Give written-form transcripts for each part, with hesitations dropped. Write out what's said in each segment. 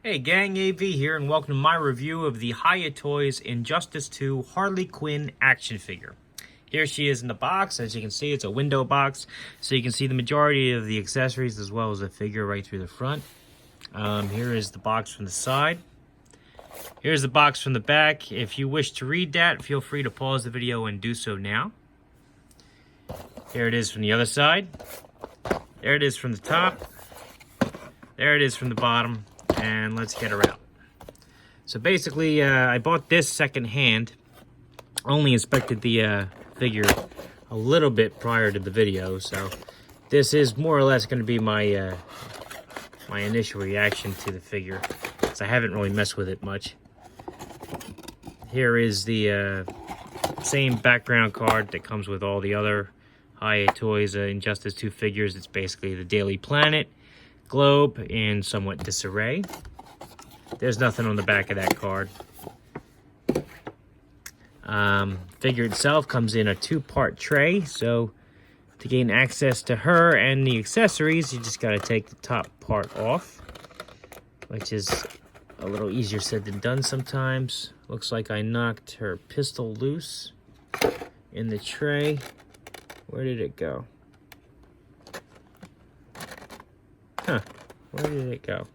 Hey gang, AV here, and welcome to my review of the Hiya Toys Injustice 2 Harley Quinn action figure. Here she is in the box. As you can see, it's a window box, so you can see the majority of the accessories as well as the figure right through the front. Here is the box from the side. Here's the box from the back. If you wish to read that, feel free to pause the video and do so now. Here it is from the other side. There it is from the top. There it is from the bottom. And let's get her out. So basically, I bought this secondhand. Only inspected the figure a little bit prior to the video, so this is more or less going to be my my initial reaction to the figure, because I haven't really messed with it much. Here is the same background card that comes with all the other Hiya Toys Injustice 2 figures. It's basically the Daily Planet, globe, in somewhat disarray. There's nothing on the back of that card. Figure itself comes in a two-part tray, so to gain access to her and the accessories, you just got to take the top part off, which is a little easier said than done sometimes. Looks like I knocked her pistol loose in the tray. Where did it go? Huh, where did it go?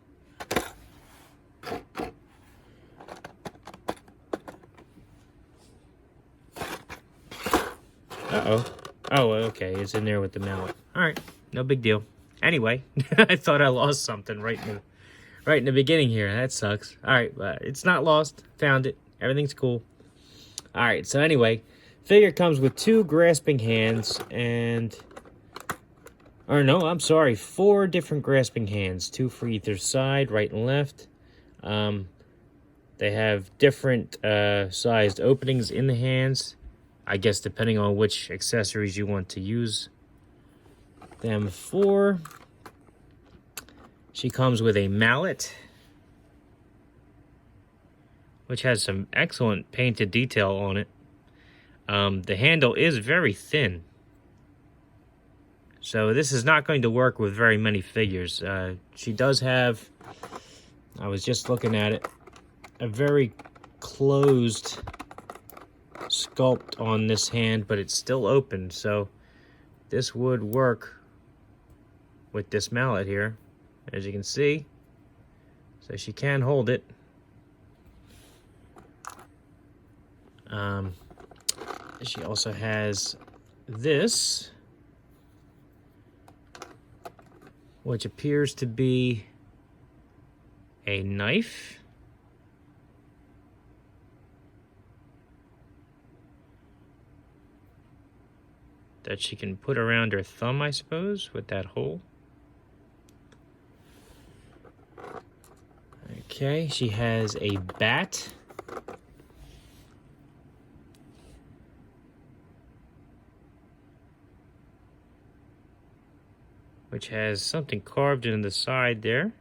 Uh-oh. Oh, okay, it's in there with the mallet. Alright, no big deal. Anyway, I thought I lost something right in the beginning here. That sucks. Alright, but it's not lost. Found it. Everything's cool. Alright, so anyway, figure comes with two grasping hands and... Or no, I'm sorry, 4 different grasping hands. 2 for either side, right and left. They have different sized openings in the hands. I guess depending on which accessories you want to use them for. She comes with a mallet, which has some excellent painted detail on it. The handle is very thin, so this is not going to work with very many figures. She does have, I was just looking at it, a very closed sculpt on this hand, but it's still open, so this would work with this mallet here, as you can see. So she can hold it. She also has this, which appears to be a knife. That she can put around her thumb, I suppose, with that hole. Okay, she has a bat. Which has something carved in the side there.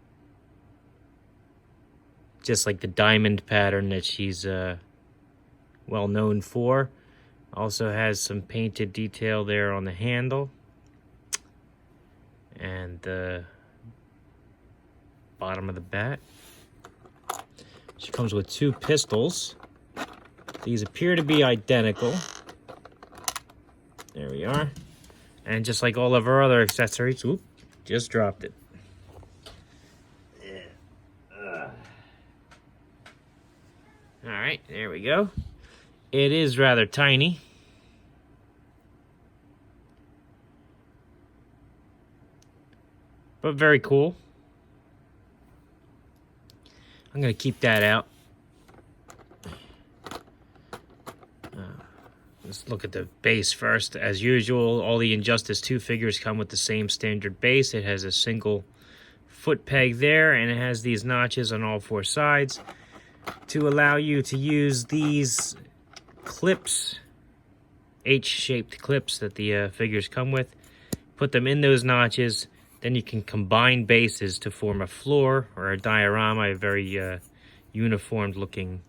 Just like the diamond pattern that she's well known for. Also has some painted detail there on the handle. And the bottom of the bat. She comes with 2 pistols. These appear to be identical. There we are. And just like all of our other accessories, oop, just dropped it. Alright, there we go. It is rather tiny. But very cool. I'm going to keep that out. Let's look at the base first. As usual, all the Injustice 2 figures come with the same standard base. It has a single foot peg there, and it has these notches on all 4 sides to allow you to use these clips, H-shaped clips that the figures come with. Put them in those notches, then you can combine bases to form a floor or a diorama, a very uniformed looking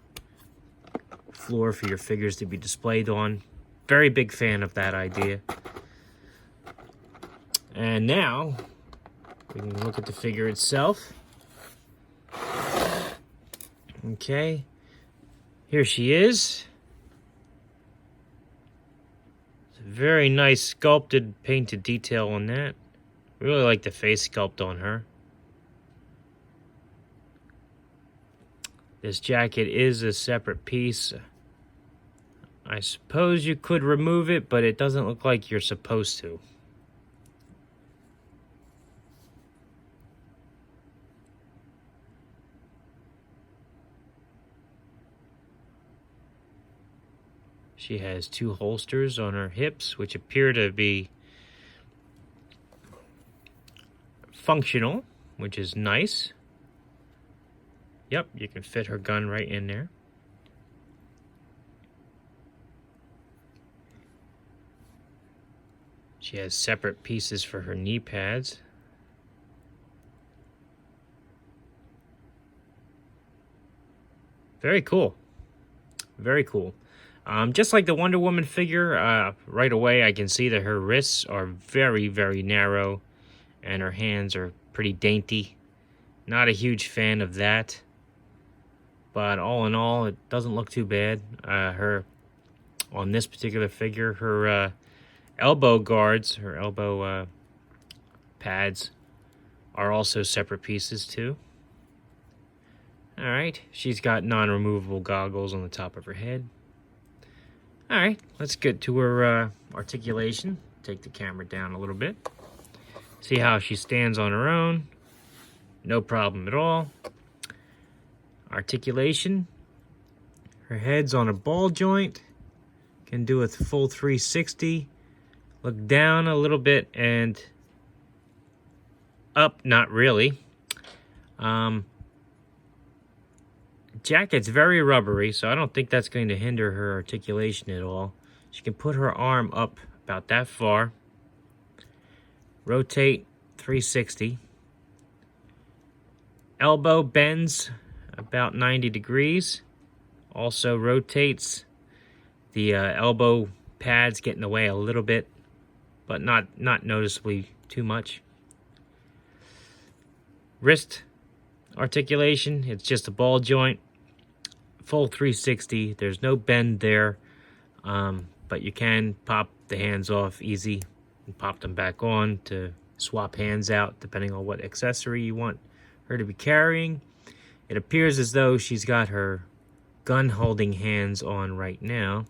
floor for your figures to be displayed on. Very big fan of that idea. And now we can look at the figure itself. Okay, here she is. It's a very nice sculpted, painted detail on that. Really like the face sculpt on her. This jacket is a separate piece. I suppose you could remove it, but it doesn't look like you're supposed to. She has 2 holsters on her hips, which appear to be functional, which is nice. Yep, you can fit her gun right in there. She has separate pieces for her knee pads. Very cool. Very cool. Just like the Wonder Woman figure, right away I can see that her wrists are very, very narrow and her hands are pretty dainty. Not a huge fan of that. But all in all, it doesn't look too bad. On this particular figure, her elbow guards, her elbow pads are also separate pieces too. Alright, she's got non-removable goggles on the top of her head. Alright, let's get to her articulation. Take the camera down a little bit. See how she stands on her own. No problem at all. Articulation. Her head's on a ball joint. Can do a full 360. Look down a little bit and up, not really. Jacket's very rubbery, so I don't think that's going to hinder her articulation at all. She can put her arm up about that far. Rotate 360. Elbow bends about 90 degrees. Also rotates. The elbow pads get in the way a little bit, but not noticeably too much. Wrist articulation, it's just a ball joint. Full 360. There's no bend there, but you can pop the hands off easy and pop them back on to swap hands out depending on what accessory you want her to be carrying. It appears as though she's got her gun holding hands on right now.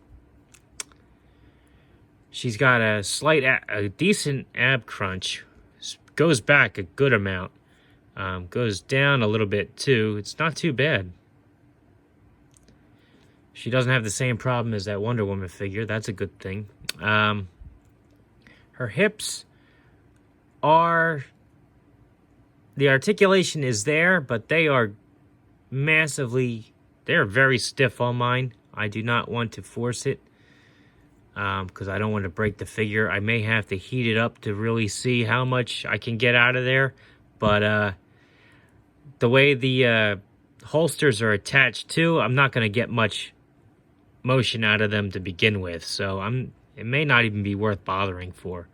She's got a decent ab crunch. Goes back a good amount. Goes down a little bit too. It's not too bad. She doesn't have the same problem as that Wonder Woman figure. That's a good thing. Her hips are... The articulation is there, but they are massively... They're very stiff on mine. I do not want to force it because I don't want to break the figure. I may have to heat it up to really see how much I can get out of there. But the way the holsters are attached to, I'm not going to get much motion out of them to begin with, so it may not even be worth bothering for,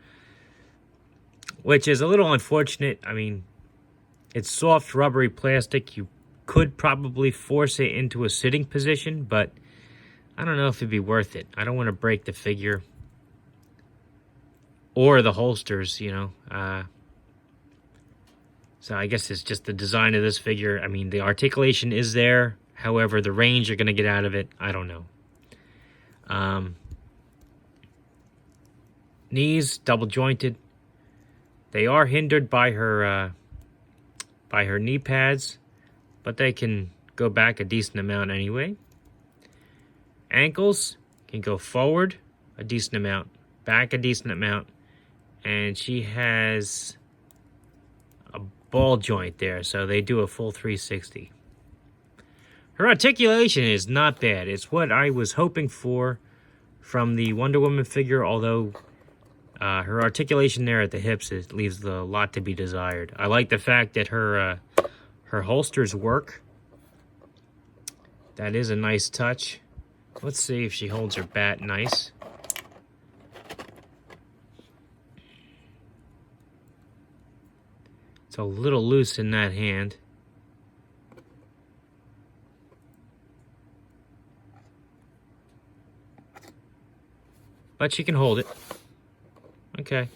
which is a little unfortunate. I mean, it's soft rubbery plastic. You could probably force it into a sitting position, but I don't know if it'd be worth it. I don't want to break the figure or the holsters, you know. So I guess it's just the design of this figure. I mean, the articulation is there. However, the range you're going to get out of it, I don't know. Knees double jointed. They are hindered by her knee pads, but they can go back a decent amount anyway. Ankles can go forward a decent amount, back a decent amount, and she has a ball joint there, so they do a full 360. Her articulation is not bad. It's what I was hoping for from the Wonder Woman figure, although her articulation there at the hips leaves a lot to be desired. I like the fact that her holsters work. That is a nice touch. Let's see if she holds her bat nice. It's a little loose in that hand. but she can hold it. Okay.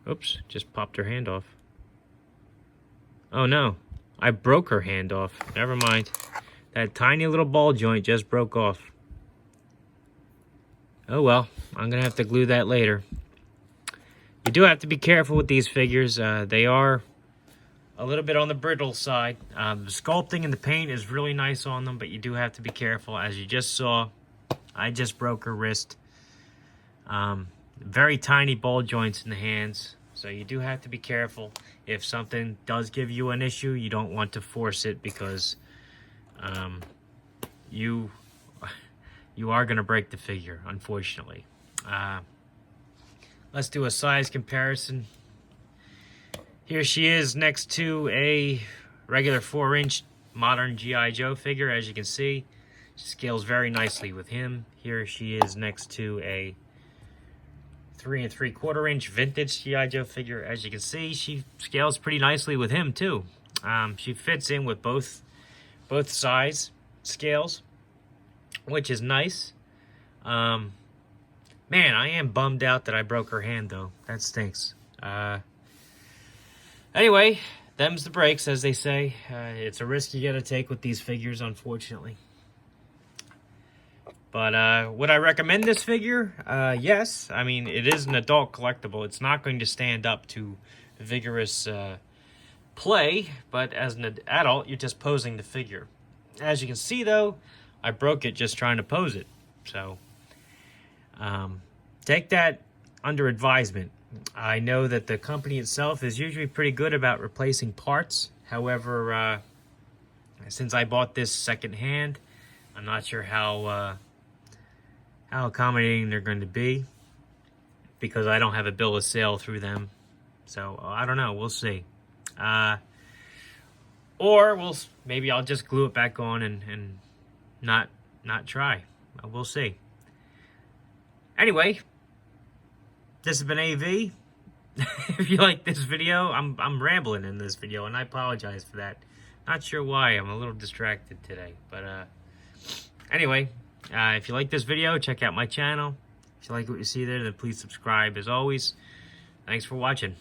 Oops, just popped her hand off. Oh no, I broke her hand off. Never mind. That tiny little ball joint just broke off. Oh well, I'm gonna have to glue that later. You do have to be careful with these figures. They are a little bit on the brittle side. The sculpting and the paint is really nice on them, but you do have to be careful. As you just saw, I just broke her wrist. Very tiny ball joints in the hands, so you do have to be careful. If something does give you an issue, you don't want to force it, because you are going to break the figure, unfortunately. Let's do a size comparison. Here she is next to a regular 4-inch modern G.I. Joe figure. As you can see, she scales very nicely with him. Here she is next to a 3 3/4-inch vintage G.I. Joe figure. As you can see, she scales pretty nicely with him too. She fits in with both size scales, which is nice. Man, I am bummed out that I broke her hand though. That stinks. Anyway, them's the breaks, as they say. It's a risk you gotta take with these figures, unfortunately. But would I recommend this figure? Yes. I mean, it is an adult collectible. It's not going to stand up to vigorous play, but as an adult, you're just posing the figure. As you can see, though, I broke it just trying to pose it. So, take that under advisement. I know that the company itself is usually pretty good about replacing parts. However, since I bought this secondhand, I'm not sure how accommodating they're going to be, because I don't have a bill of sale through them. So I don't know. We'll see. Or maybe I'll just glue it back on and not try. We'll see. Anyway, this has been AV. If you like this video, I'm rambling in this video, and I apologize for that. Not sure why. I'm a little distracted today. But anyway, if you like this video, check out my channel. If you like what you see there, then please subscribe. As always, thanks for watching.